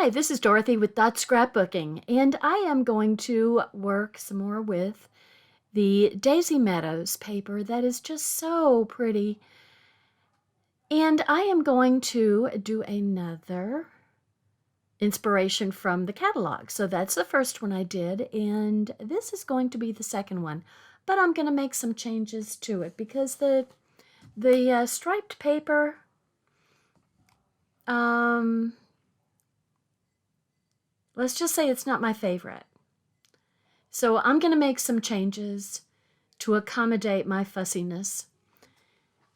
Hi, this is Dorothy with Dot Scrapbooking, and I am going to work some more with the Daisy Meadows paper that is just so pretty. And I am going to do another inspiration from the catalog. So that's the first one I did, and this is going to be the second one. But I'm going to make some changes to it because the striped paper, let's just say it's not my favorite. So I'm going to make some changes to accommodate my fussiness.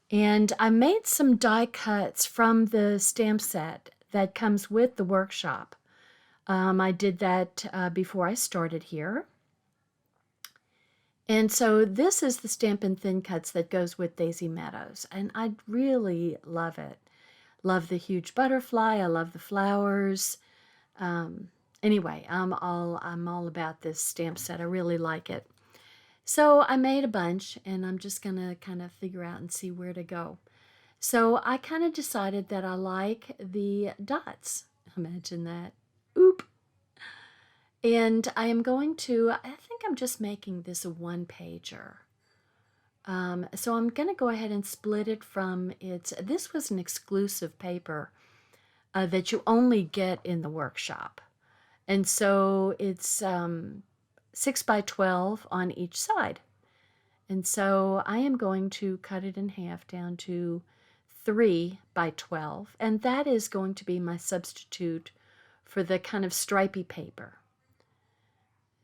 And I made some die cuts from the stamp set that comes with the workshop. I did that before I started here. And so this is the Stampin' Thin Cuts that goes with Daisy Meadows. And I really love it. Love the huge butterfly. I love the flowers. Anyway, I'm all about this stamp set. I really like it. So I made a bunch, and I'm just going to kind of figure out and see where to go. So I kind of decided that I like the dots. Imagine that. Oop. And I am going to, I think I'm just making this a one-pager. So I'm going to go ahead and split it from this was an exclusive paper that you only get in the workshop. And so it's 6 by 12 on each side. And so I am going to cut it in half down to 3 by 12. And that is going to be my substitute for the kind of stripy paper.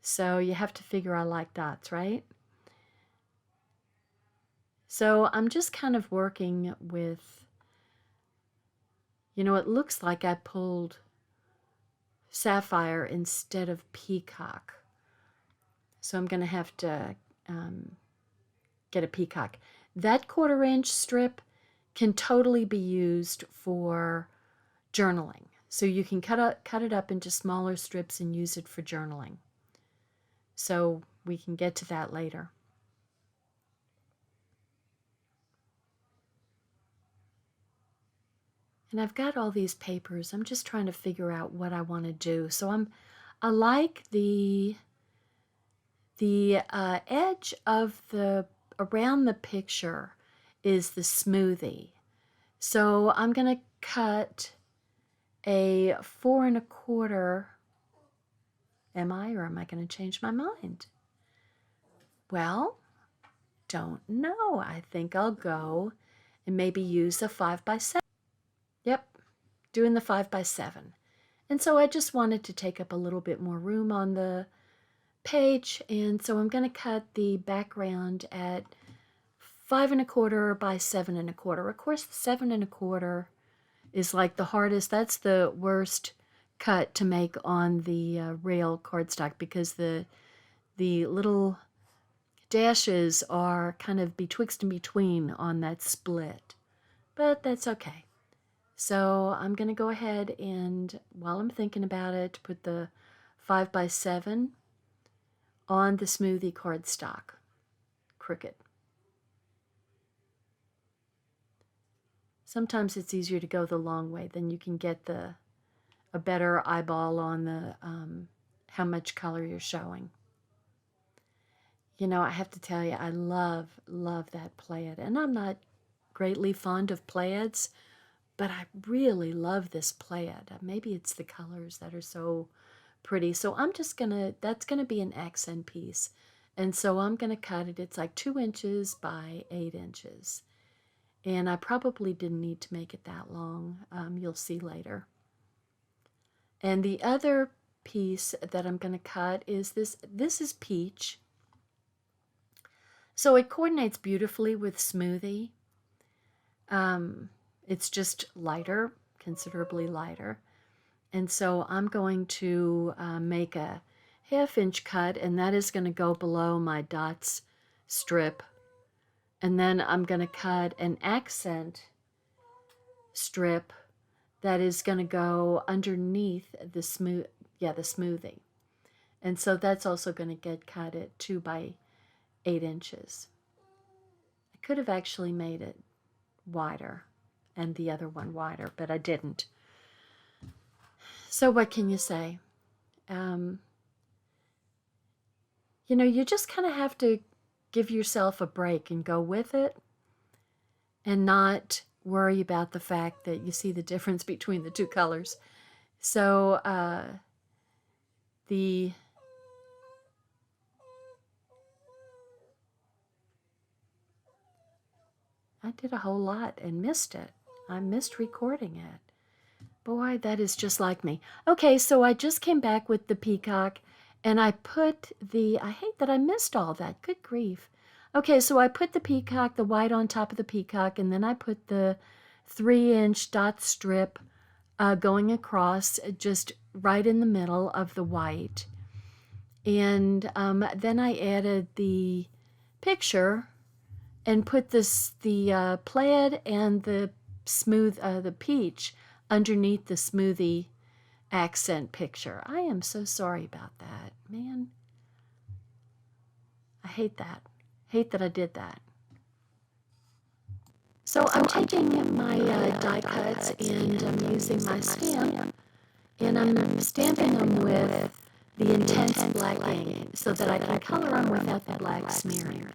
So you have to figure I like dots, right? So I'm just kind of working with, it looks like I pulled sapphire instead of peacock. So I'm going to have to get a peacock. That 1/4 inch strip can totally be used for journaling. So you can cut it up into smaller strips and use it for journaling. So we can get to that later. And I've got all these papers. I'm just trying to figure out what I want to do. So I like the edge of around the picture is the smoothie. So I'm going to cut a 4 1/4. Am I, or am I going to change my mind? Well, don't know. I think I'll go and maybe use a 5 by 7. Yep, doing the 5 by 7. And so I just wanted to take up a little bit more room on the page, and so I'm going to cut the background at 5 1/4 by 7 1/4. Of course, the 7 1/4 is like the hardest. That's the worst cut to make on the rail cardstock because the little dashes are kind of betwixt and between on that split. But that's okay. So I'm going to go ahead and, while I'm thinking about it, put the 5 by 7 on the smoothie cardstock. Crooked. Sometimes it's easier to go the long way, then you can get a better eyeball on the how much color you're showing. I have to tell you, I love that plaid. And I'm not greatly fond of plaids, but I really love this plaid. Maybe it's the colors that are so pretty. So I'm just that's gonna be an accent piece. And so I'm gonna cut it. It's like 2 inches by 8 inches. And I probably didn't need to make it that long. You'll see later. And the other piece that I'm gonna cut is this. This is peach. So it coordinates beautifully with smoothie. It's just lighter, considerably lighter. And so I'm going to make a 1/2 inch cut, and that is going to go below my dots strip. And then I'm going to cut an accent strip that is going to go underneath the smoothie. And so that's also going to get cut at 2 by 8 inches. I could have actually made it wider and the other one wider, but I didn't. So what can you say? You know, you just kind of have to give yourself a break and go with it and not worry about the fact that you see the difference between the two colors. So I did a whole lot and missed it. I missed recording it. Boy, that is just like me. Okay, so I just came back with the peacock, and I put I hate that I missed all that. Good grief. Okay, so I put the peacock, the white on top of the peacock, and then I put the 3-inch dot strip going across just right in the middle of the white. And then I added the picture and put the plaid and the smooth, the peach underneath the smoothie accent picture. I am so sorry about that, man. I hate that. Hate that I did that. So I'm taking my die cuts and I'm using my stamp, and I'm stamping them with the intense black ink so that I can color them without the black smearing.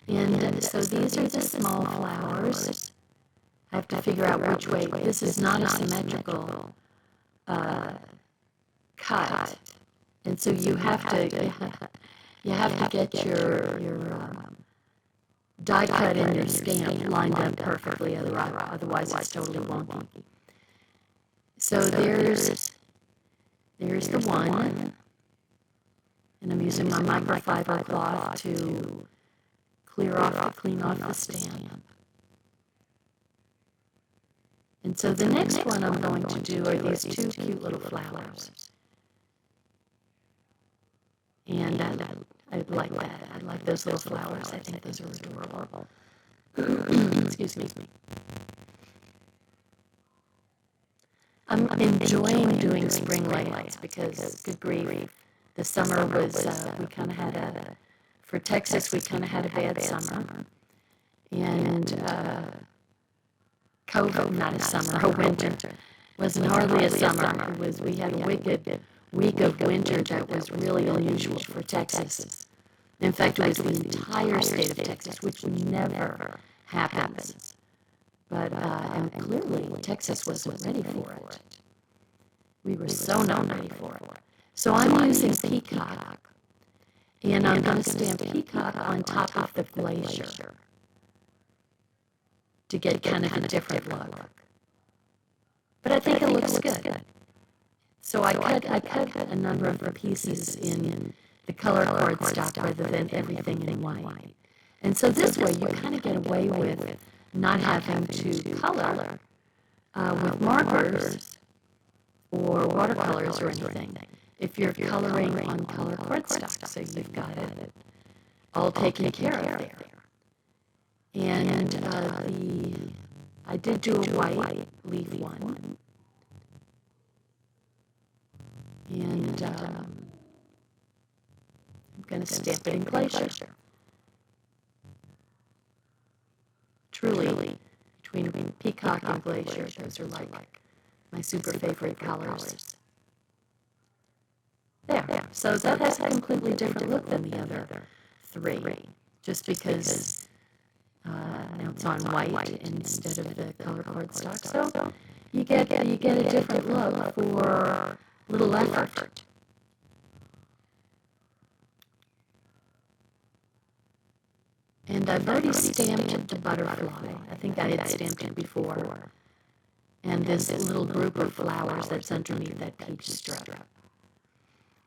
And so these are the small flowers. I have to figure out which way. This is not a symmetrical cut, and so you have to get your die cut and your stamp lined up perfectly. Otherwise, it's totally wonky. So there's the one, and I'm using my microfiber cloth to clean off the stamp. And so the next one I'm going to do are these two cute little flowers. And I like that. I like those little flowers. I think those are adorable. Excuse me. I'm enjoying doing spring layouts because, good grief, the summer was, we kind of had for Texas, we kind of had a bad summer. And COVID, not a summer, a winter. Wasn't hardly a summer. We had a wicked week of winter that was really unusual for Texas. In fact, it was the entire state of Texas, which never happens. But and clearly, Texas wasn't ready for it. We were so not ready for it. So I'm using peacock, and I'm going to stamp peacock on top of the glacier to get kind of a different look. But I think it looks good. So I cut a number of pieces in the color cardstock rather than everything in white. And so this way you kind of get away with not having to color with markers or watercolors or anything. If you're coloring on color cardstock, so you've got it all taken care of there. And I did do a white leaf one. And I'm going to stamp it in glacier. Truly, between peacock and glacier, those are like my super favorite colors. There. So that has a completely different look than the other three, just because now it's on white instead of the color cardstock. So you get a different look for little effort. And I've already stamped the butterfly. I think I had stamped it before. And this little group of flowers that's underneath that peach strip.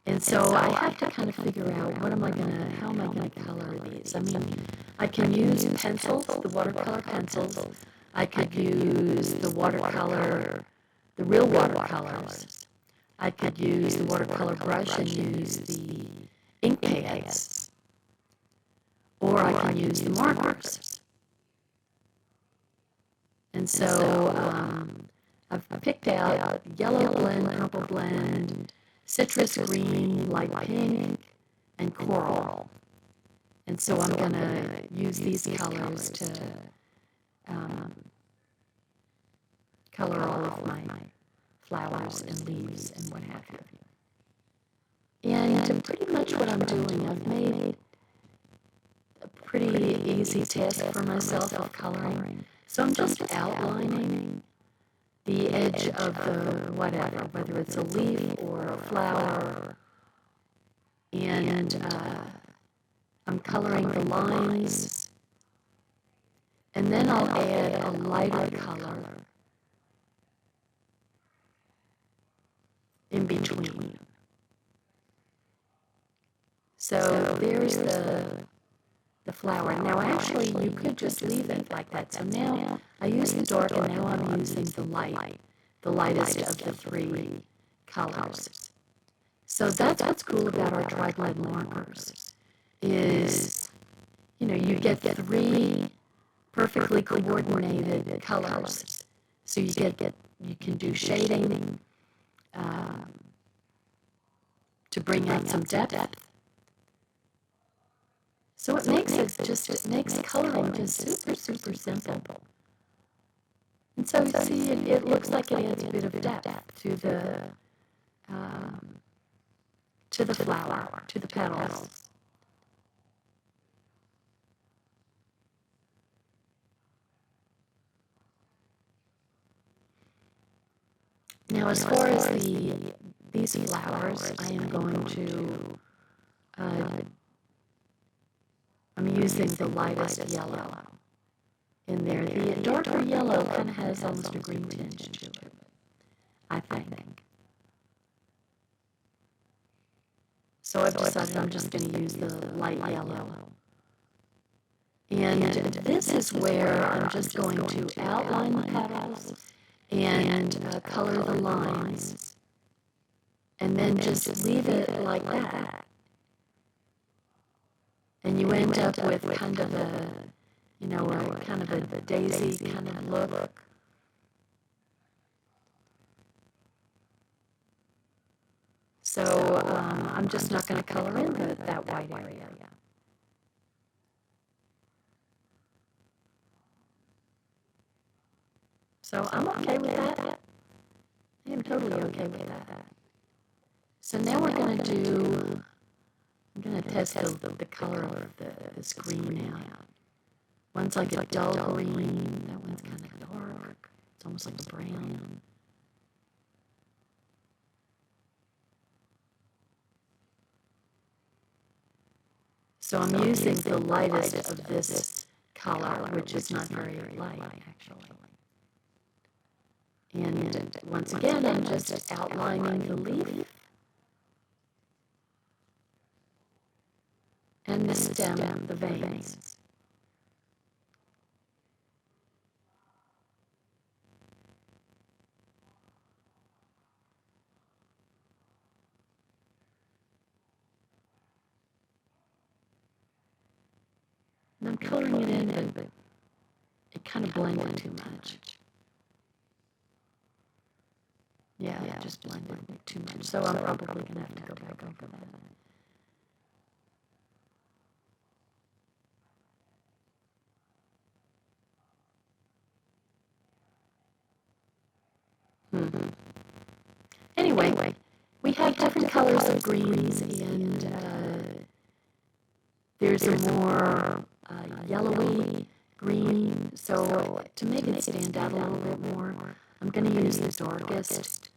And so I have to kind of figure out how am I going to color these? I mean, I can use pencils, the watercolor pencils. I could use the real watercolors. I could use the watercolor brush and use the ink pads. Or I can use the markers. And so I've picked out yellow blend, purple blend, citrus green, light pink, and coral. And so I'm going to use these colors to color all of my flowers and leaves and what have you. And pretty much what I'm doing, I've made a pretty easy task for myself of coloring. So I'm just outlining the edge of the whatever, whether it's a leaf or a flower, and I'm coloring the lines, and then I'll add a lighter color in between. So there's the flower. Now actually you could just leave it like that. So now I use the dark and now I'm using the light, the lightest of the three colors. So that's what's cool about our tri-glide markers is, you know, you get three perfectly coordinated colors. So you can do shading to bring out some depth. So it makes coloring just super, super simple. And so you see, it looks like it adds a bit of depth to the flower, to the petals. Now, as far as these flowers, I am going to I'm using the lightest yellow in there. The darker yellow kind of has almost a green tinge to it, I think. So I've decided I'm just going to use the light yellow. And this is where I'm just going to outline the petals and color the lines, and then just leave it like that. And you end up with kind of a daisy kind of look. So I'm just not going to color in that white area. So I'm okay with that. I am totally okay with that. So now we're going to I'm going to test the color of this green out. One's like a dull green, that one's kind of dark. It's almost like a brown. So I'm using the lightest of this color, which is not very light, actually. And once again, I'm just outlining the leaf and the stem, the veins. And I'm coloring it in, but it kind of blended too much. Yeah, it just blended too much. So I'm probably going to have to go back over that. Anyway, we have different colors of greens, and there's a more yellowy green. So to make it stand out a little bit more, I'm going to use the darkest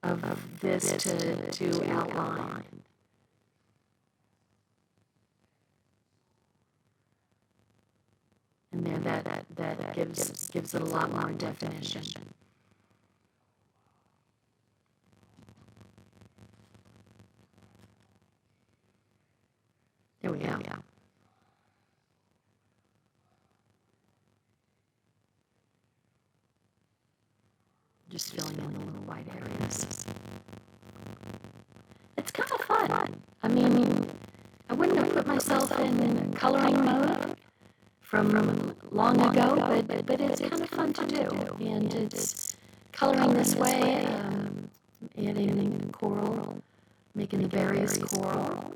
of this to outline. And there, that gives it a lot more definition. There we go. Just filling in the little white areas. It's kind of fun. I mean, I wouldn't have put myself in coloring mode from long ago, but it's kind of fun to do. And it's coloring this way, adding coral, making the berries coral.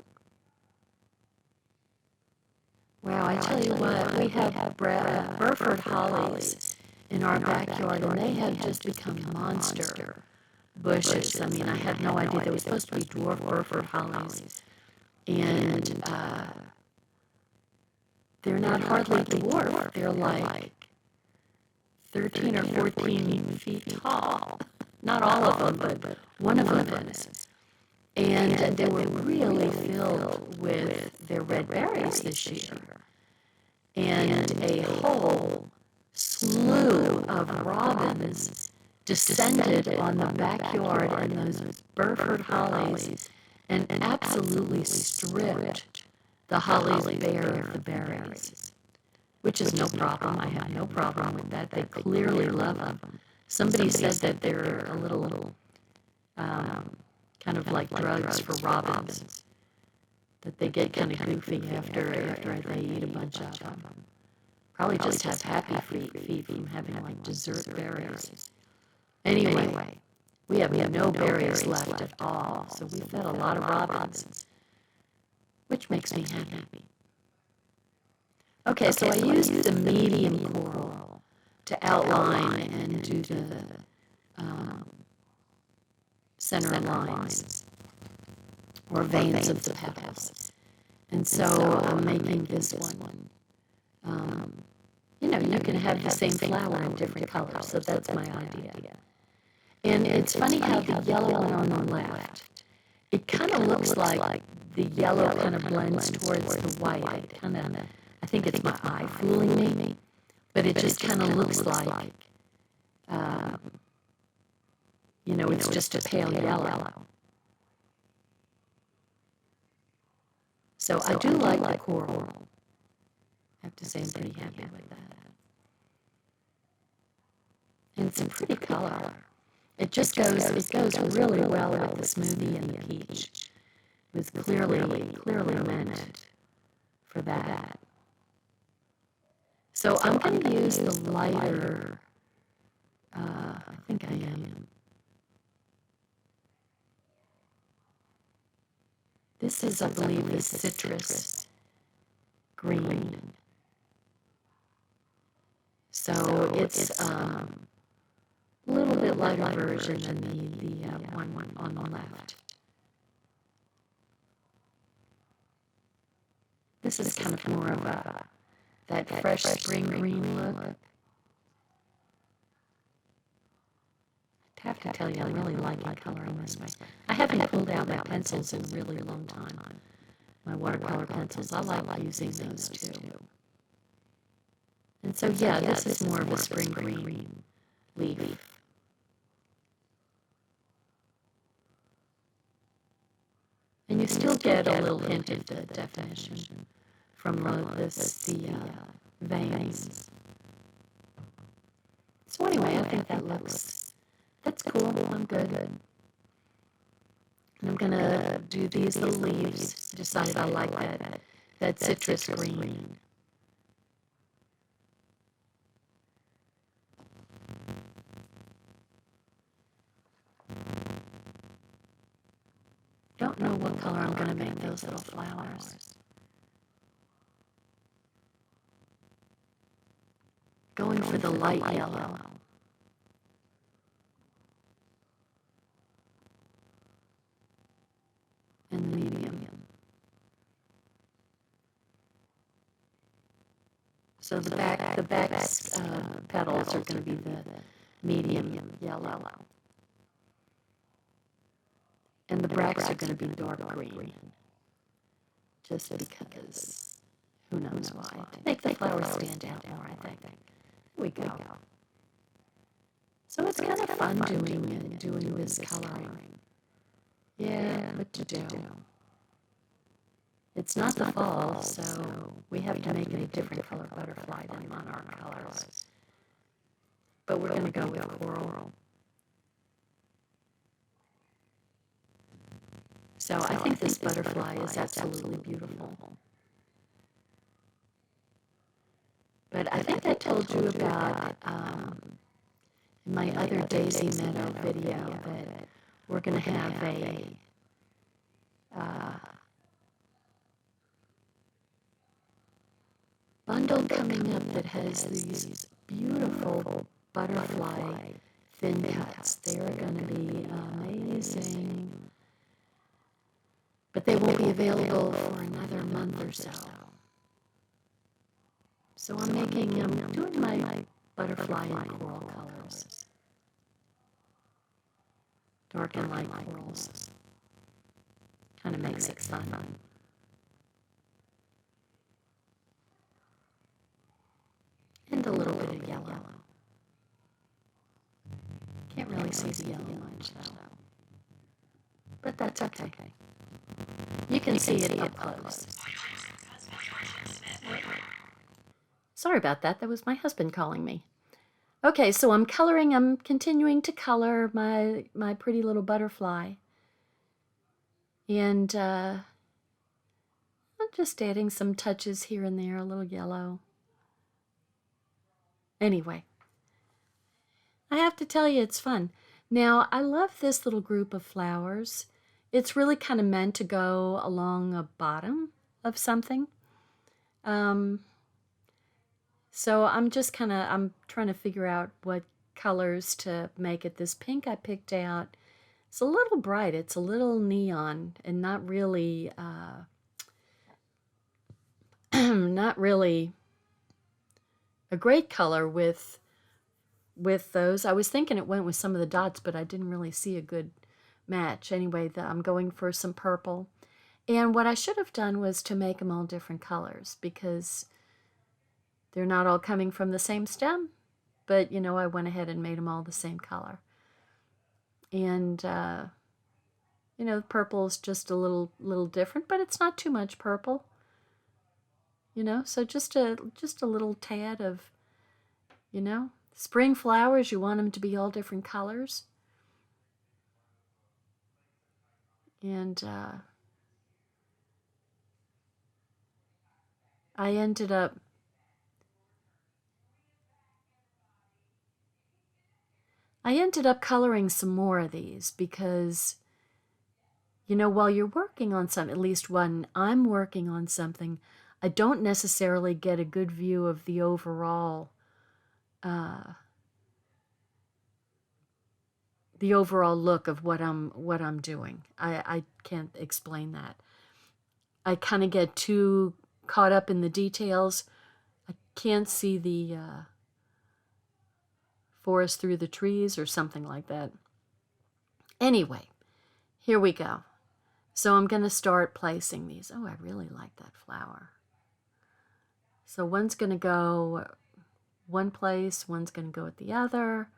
Wow, I tell you what, we have Burford hollies in our backyard, and they have just become a monster bushes. I mean, I had no idea they were supposed to be dwarf Burford hollies. And they're not hardly dwarf. They're like 13 or 14 feet tall. Not all of them, but one of them is. And they were really filled with their red berries this year. And a whole slew of robins descended on the backyard and those Burford hollies and absolutely stripped the hollies bare of the berries, which is no problem. I have no problem with that. They clearly love them. Somebody said that they're a little kind of like drugs for robins, that they get kind of goofy after they eat a bunch of them. Probably just have happy feet from having like dessert berries. Anyway, we have no berries left at all, so we fed a lot of robins, which makes me happy. Okay, so I used the medium coral to outline and do the center lines or veins of the petals. And so I'm making this one. You can have the same flower in different colors, so that's my idea. And it's funny how the yellow one on the left, it kind of looks like the yellow kind of blends towards the white. I think it's my eye fooling me, but it just kind of looks like, it's just a pale yellow. So I do like the coral. I have to say I'm pretty happy with that. And it's a pretty color. It just goes really well with the smoothie and the peach. It was clearly meant for that. So I'm going to use the lighter, I think I am. This is, I believe, the citrus green. So it's a little bit lighter version than the one on the left. This is kind of more of that fresh spring green look. I have to tell you, I really like coloring this way. I haven't pulled out my pencils in a really long time. My watercolor pencils, I like using those too. And so, yeah, this is more of a spring green leaf. And you still get a little hint of the definition from the veins. So anyway, I think that's cool. I'm good. And I'm going to do these little leaves. Decided I like that citrus green. Don't know what color I'm going to make those little flowers. Going for the light yellow. And medium. So the back petals are going to be the medium yellow. And the bracts are going to be dark green. Just because, who knows why. To make the flowers stand out more, I think. Here we go. So it's kind of fun doing this coloring. Yeah, what to do. It's not the fall, so we have to make it a different color butterfly than monarch colors. But we're going to go with coral. So I think this butterfly is absolutely beautiful. But I think I told you about in my other Daisy Meadow video that we're going to have a bundle coming up that has these beautiful butterfly thin cuts. They are going to be saying, but they won't be available for another month or so. So I'm doing my butterfly in coral colors. Dark and light corals. Kind of makes it fun. And a little bit of yellow. Can't really see the yellow much though. But that's okay. You can see it up close. Sorry about that. That was my husband calling me. Okay, so I'm continuing to color my pretty little butterfly. And I'm just adding some touches here and there, a little yellow. Anyway, I have to tell you, it's fun. Now, I love this little group of flowers. It's really kind of meant to go along the bottom of something. So I'm trying to figure out what colors to make it. This pink I picked out, it's a little bright. It's a little neon and not really, not really a great color with those. I was thinking it went with some of the dots, but I didn't really see a good match. Anyway, I'm going for some purple. And what I should have done was to make them all different colors because they're not all coming from the same stem. But, you know, I went ahead and made them all the same color. And, you know, purple is just a little different, but it's not too much purple. You know, so just a little tad of, you know, spring flowers, you want them to be all different colors. And I ended up coloring some more of these because, you know, while you're working on something, at least when I'm working on something, I don't necessarily get a good view of the overall look of what I'm doing. I can't explain that. I kind of get too caught up in the details. I can't see the forest through the trees or something like that. Anyway, here we go. So I'm going to start placing these. Oh, I really like that flower. So one's going to go one place, one's going to go at the other.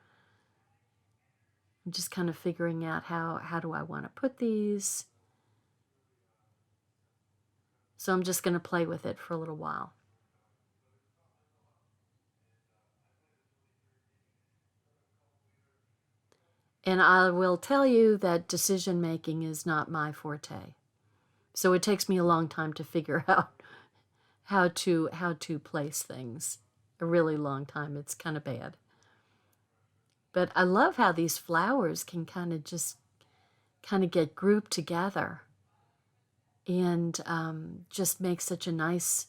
I'm just kind of figuring out how do I want to put these. So I'm just going to play with it for a little while. And I will tell you that decision making is not my forte. So it takes me a long time to figure out how to place things. A really long time. It's kind of bad. But I love how these flowers can kind of get grouped together and just make such a nice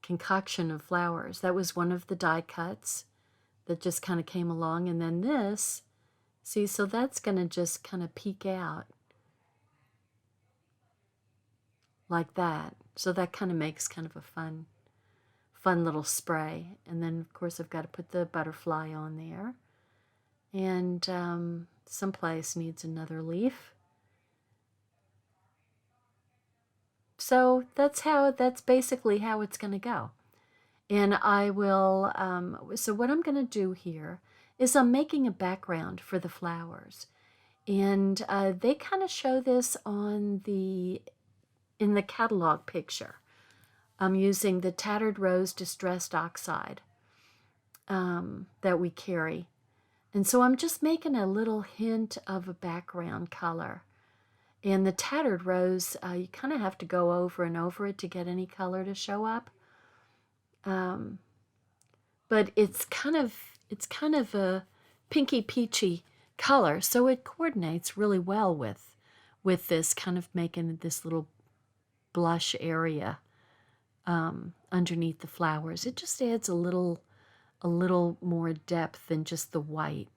concoction of flowers. That was one of the die cuts that just kind of came along. And then this, see, so that's going to just kind of peek out like that. So that kind of makes kind of a fun little spray. And then, of course, I've got to put the butterfly on there. And someplace needs another leaf. So that's basically how it's going to go. And I will, so what I'm going to do here is I'm making a background for the flowers. And they kind of show this in the catalog picture. I'm using the Tattered Rose Distressed Oxide that we carry. And so I'm just making a little hint of a background color. And the Tattered Rose, you kind of have to go over and over it to get any color to show up. But it's kind of a pinky peachy color, so it coordinates really well with this, kind of making this little blush area underneath the flowers. It just adds a little more depth than just the white.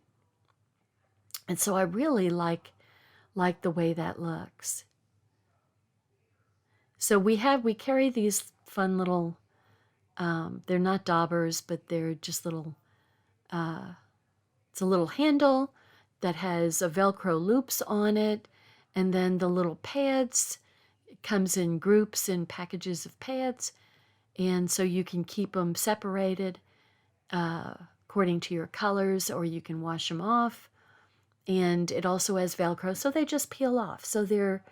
And so I really like like the way that looks. So we carry these fun little, they're not daubers, but they're just little, it's a little handle that has a Velcro loops on it, and then the little pads, it comes in groups in packages of pads, and so you can keep them separated according to your colors, or you can wash them off. And it also has Velcro, so they just peel off. So they're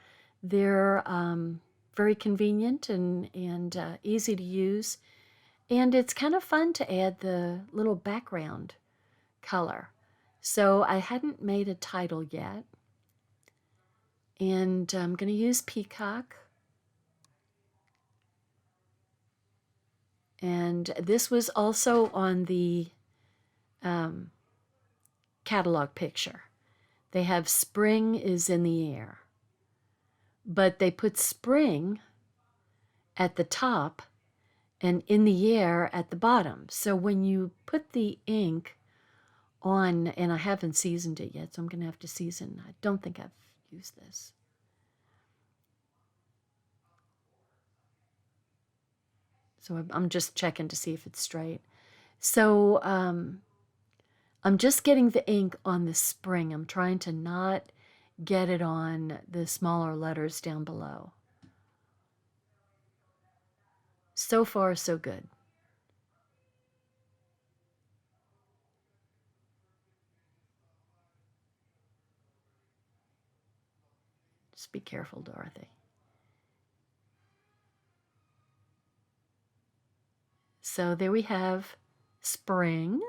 very convenient and easy to use. And it's kind of fun to add the little background color. So I hadn't made a title yet. And I'm going to use Peacock. And this was also on the catalog picture. They have spring is in the air. But they put spring at the top and in the air at the bottom. So when you put the ink on, and I haven't seasoned it yet, so I'm going to have to season. I don't think I've used this. So I'm just checking to see if it's straight. So I'm just getting the ink on the spring. I'm trying to not get it on the smaller letters down below. So far, so good. Just be careful, Dorothy. So there we have spring.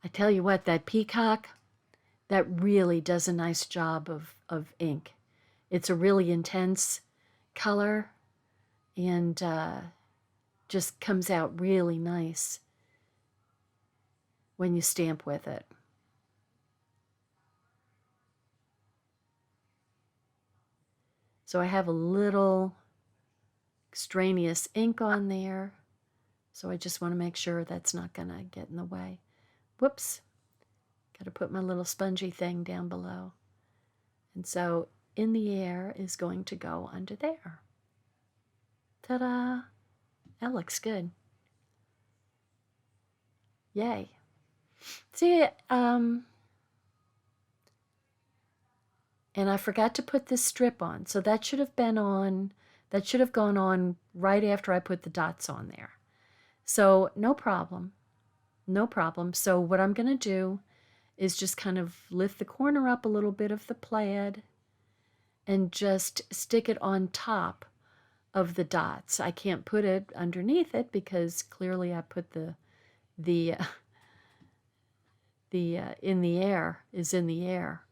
I tell you what, that Peacock, that really does a nice job of ink. It's a really intense color and just comes out really nice when you stamp with it. So I have a little extraneous ink on there, so I just want to make sure that's not going to get in the way. Whoops. Got to put my little spongy thing down below. And so in the air is going to go under there. Ta-da! That looks good. Yay. See, and I forgot to put this strip on. So that should have been on, that should have gone on right after I put the dots on there. So no problem. No problem. So what I'm going to do is just kind of lift the corner up a little bit of the plaid and just stick it on top of the dots. I can't put it underneath it because clearly I put the in the air is in the air.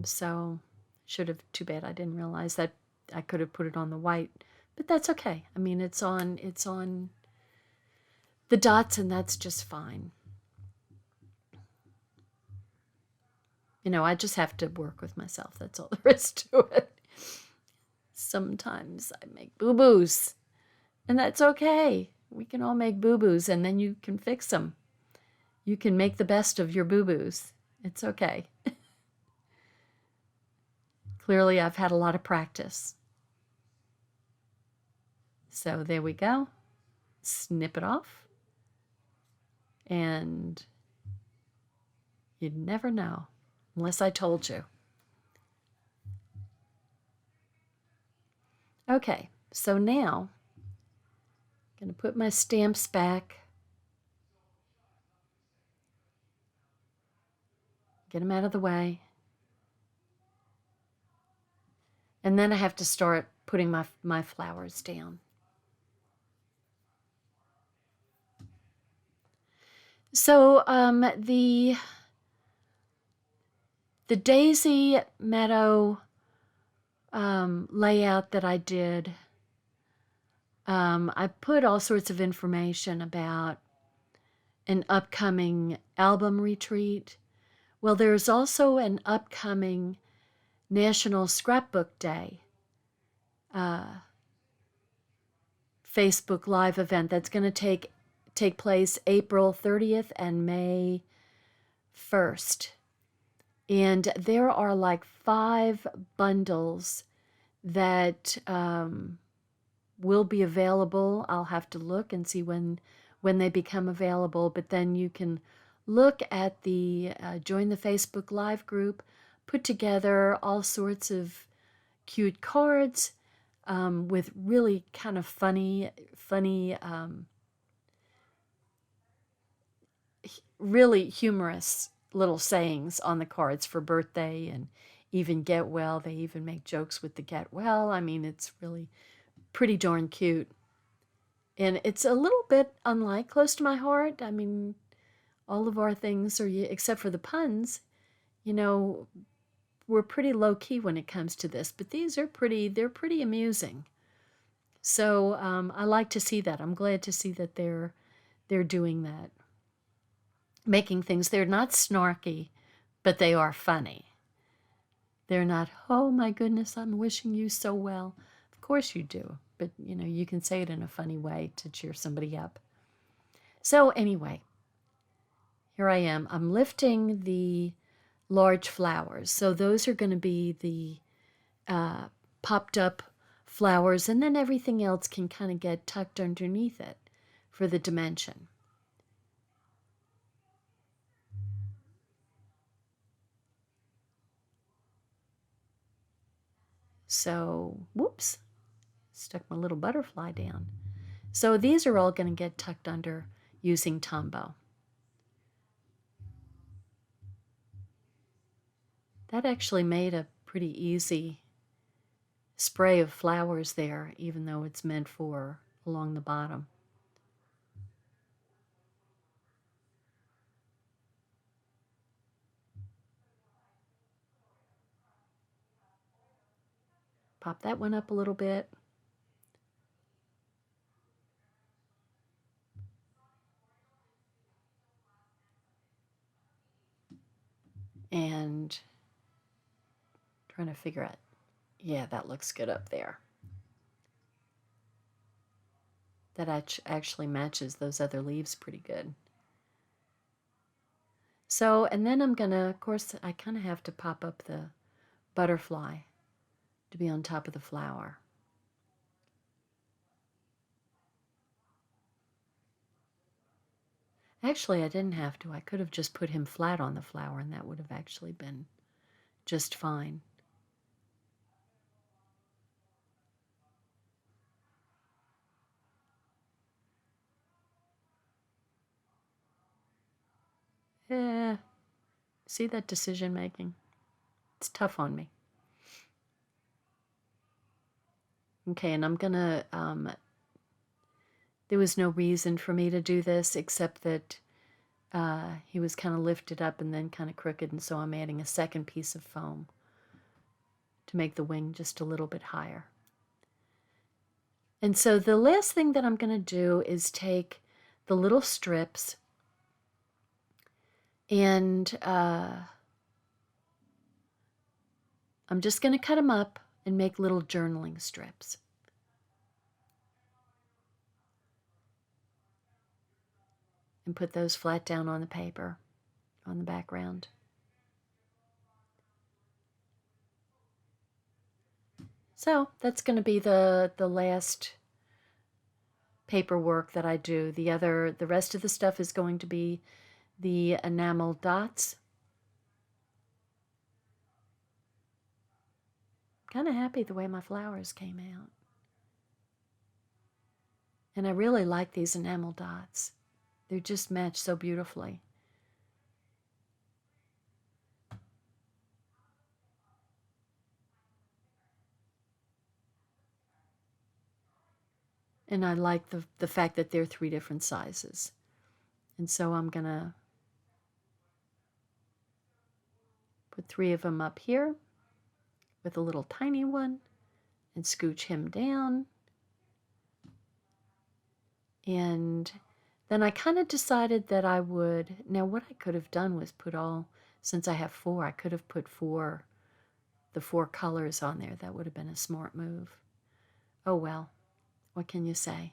So should have, too bad I didn't realize that I could have put it on the white, but that's okay. I mean, it's on the dots, and that's just fine. You know, I just have to work with myself. That's all there is to it. Sometimes I make boo-boos, and that's okay. We can all make boo-boos, and then you can fix them. You can make the best of your boo-boos. It's okay. Clearly, I've had a lot of practice. So there we go. Snip it off. And you'd never know unless I told you. Okay, so now I'm going to put my stamps back. Get them out of the way. And then I have to start putting my flowers down. So the Daisy Meadow layout that I did, I put all sorts of information about an upcoming album retreat. Well, there's also an upcoming National Scrapbook Day Facebook Live event that's going to take place April 30th and May 1st. And there are like 5 bundles that will be available. I'll have to look and see when they become available, but then you can look at the join the Facebook Live group, put together all sorts of cute cards with really kind of funny, really humorous little sayings on the cards for birthday and even get well. They even make jokes with the get well. I mean, it's really pretty darn cute. And it's a little bit unlike Close to My Heart. I mean, all of our things are, except for the puns, you know, we're pretty low key when it comes to this, but they're pretty amusing. So I like to see that. I'm glad to see that they're doing that. Making things, they're not snarky, but they are funny. They're not, oh my goodness, I'm wishing you so well. Of course you do, but you can say it in a funny way to cheer somebody up. So anyway, here I am. I'm lifting the large flowers. So those are going to be the popped up flowers, and then everything else can kind of get tucked underneath it for the dimension. So, whoops, stuck my little butterfly down. So these are all going to get tucked under using Tombow. That actually made a pretty easy spray of flowers there, even though it's meant for along the bottom. Pop that one up a little bit. And trying to figure out, yeah, that looks good up there. That actually matches those other leaves pretty good. So, and then I'm gonna, of course, I kind of have to pop up the butterfly to be on top of the flower. Actually, I didn't have to. I could have just put him flat on the flower, and that would have actually been just fine. See that decision making? It's tough on me. Okay, and I'm gonna, there was no reason for me to do this except that he was kind of lifted up and then kind of crooked, and so I'm adding a second piece of foam to make the wing just a little bit higher. And so the last thing that I'm going to do is take the little strips and I'm just going to cut them up and make little journaling strips. And put those flat down on the paper, on the background. So that's going to be the last paperwork that I do. The rest of the stuff is going to be the enamel dots. Kind of happy the way my flowers came out. And I really like these enamel dots. They just match so beautifully. And I like the fact that they're 3 different sizes. And so I'm going to put 3 of them up here with a little tiny one and scooch him down. And then I kind of decided that I would, now what I could have done was put all, since I have 4, I could have put the 4 colors on there. That would have been a smart move. Oh well, what can you say?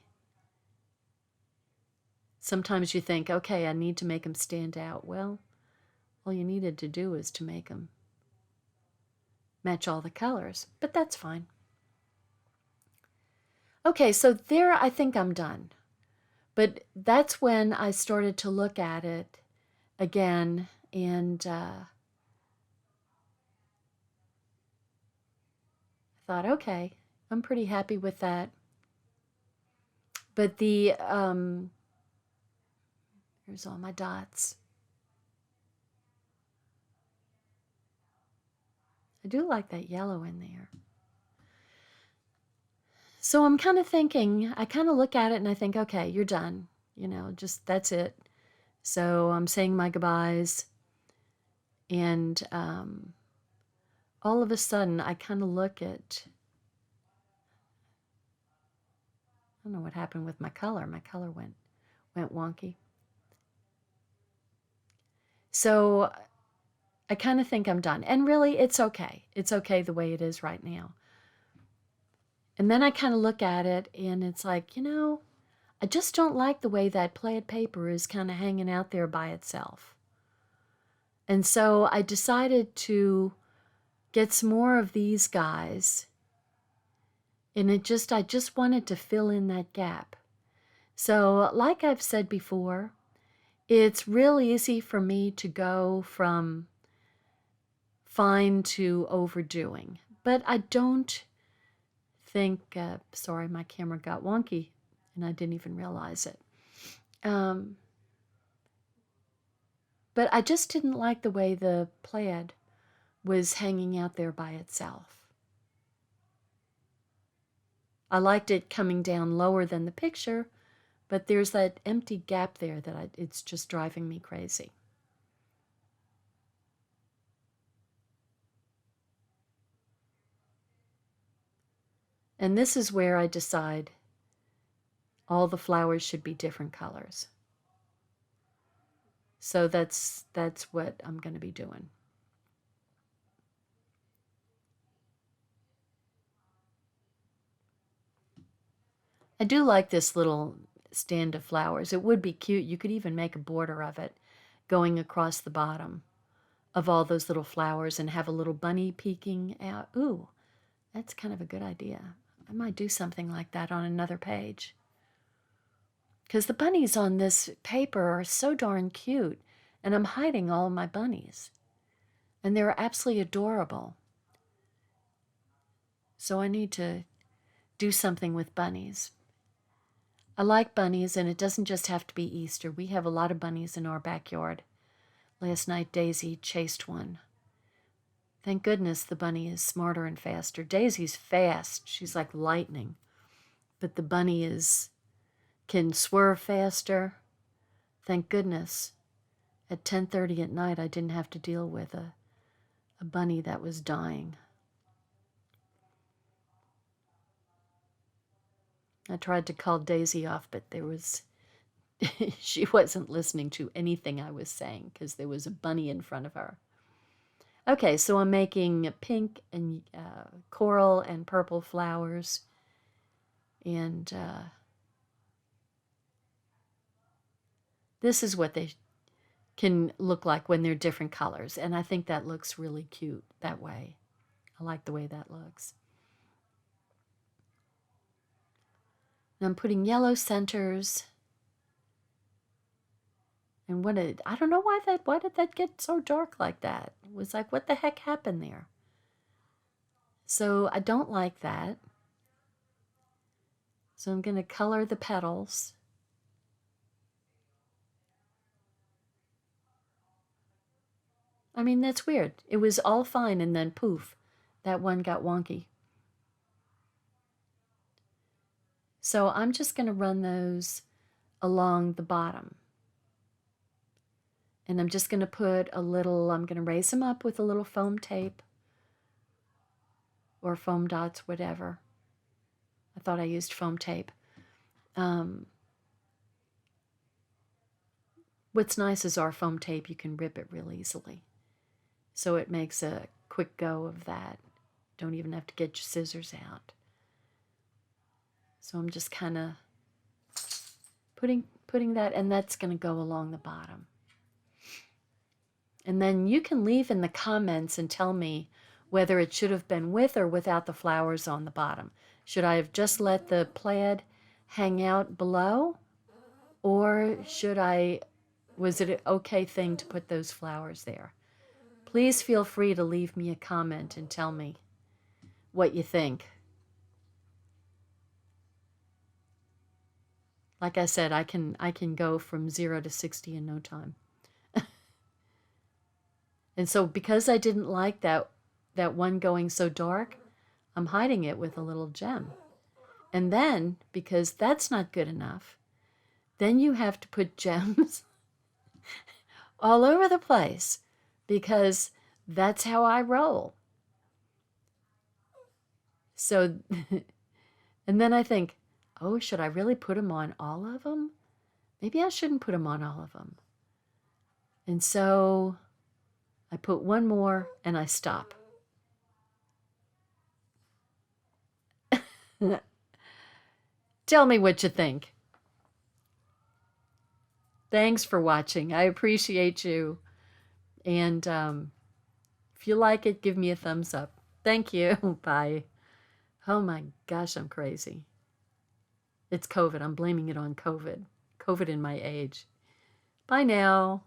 Sometimes you think, okay, I need to make them stand out. Well, All you needed to do is to make them match all the colors, but that's fine. Okay, so there I think I'm done. But that's when I started to look at it again and thought, okay, I'm pretty happy with that. But here's all my dots. I do like that yellow in there. So I'm kind of thinking, I kind of look at it and I think, okay, you're done. You know, just that's it. So I'm saying my goodbyes. And all of a sudden, I kind of look at, I don't know what happened with my color. My color went wonky. So I kind of think I'm done. And really, it's okay. It's okay the way it is right now. And then I kind of look at it and it's like, you know, I just don't like the way that plaid paper is kind of hanging out there by itself. And so I decided to get some more of these guys. And I just wanted to fill in that gap. So like I've said before, it's real easy for me to go from fine to overdoing. But I don't think, sorry, my camera got wonky and I didn't even realize it. But I just didn't like the way the plaid was hanging out there by itself. I liked it coming down lower than the picture, but there's that empty gap there that it's just driving me crazy. And this is where I decide all the flowers should be different colors. So that's what I'm going to be doing. I do like this little stand of flowers. It would be cute. You could even make a border of it going across the bottom of all those little flowers and have a little bunny peeking out. Ooh, that's kind of a good idea. I might do something like that on another page. Because the bunnies on this paper are so darn cute, and I'm hiding all of my bunnies. And they're absolutely adorable. So I need to do something with bunnies. I like bunnies, and it doesn't just have to be Easter. We have a lot of bunnies in our backyard. Last night, Daisy chased one. Thank goodness the bunny is smarter and faster. Daisy's fast. She's like lightning. But the bunny can swerve faster. Thank goodness. At 10:30 at night, I didn't have to deal with a bunny that was dying. I tried to call Daisy off, but she wasn't listening to anything I was saying because there was a bunny in front of her. Okay, so I'm making pink and coral and purple flowers. And this is what they can look like when they're different colors. And I think that looks really cute that way. I like the way that looks. And I'm putting yellow centers. And I don't know why did that get so dark like that? It was like, what the heck happened there? So I don't like that. So I'm going to color the petals. I mean, that's weird. It was all fine and then poof, that one got wonky. So I'm just going to run those along the bottom. And I'm just going to put I'm going to raise them up with a little foam tape or foam dots, whatever. I thought I used foam tape. What's nice is our foam tape, you can rip it real easily. So it makes a quick go of that. Don't even have to get your scissors out. So I'm just kind of putting that, and that's going to go along the bottom. And then you can leave in the comments and tell me whether it should have been with or without the flowers on the bottom. Should I have just let the plaid hang out below? Or was it an okay thing to put those flowers there? Please feel free to leave me a comment and tell me what you think. Like I said, I can go from 0 to 60 in no time. And so because I didn't like that one going so dark, I'm hiding it with a little gem. And then, because that's not good enough, then you have to put gems all over the place, because that's how I roll. So, and then I think, oh, should I really put them on all of them? Maybe I shouldn't put them on all of them. And so I put one more and I stop. Tell me what you think. Thanks for watching. I appreciate you. And if you like it, give me a thumbs up. Thank you. Bye. Oh my gosh, I'm crazy. It's COVID. I'm blaming it on COVID. COVID in my age. Bye now.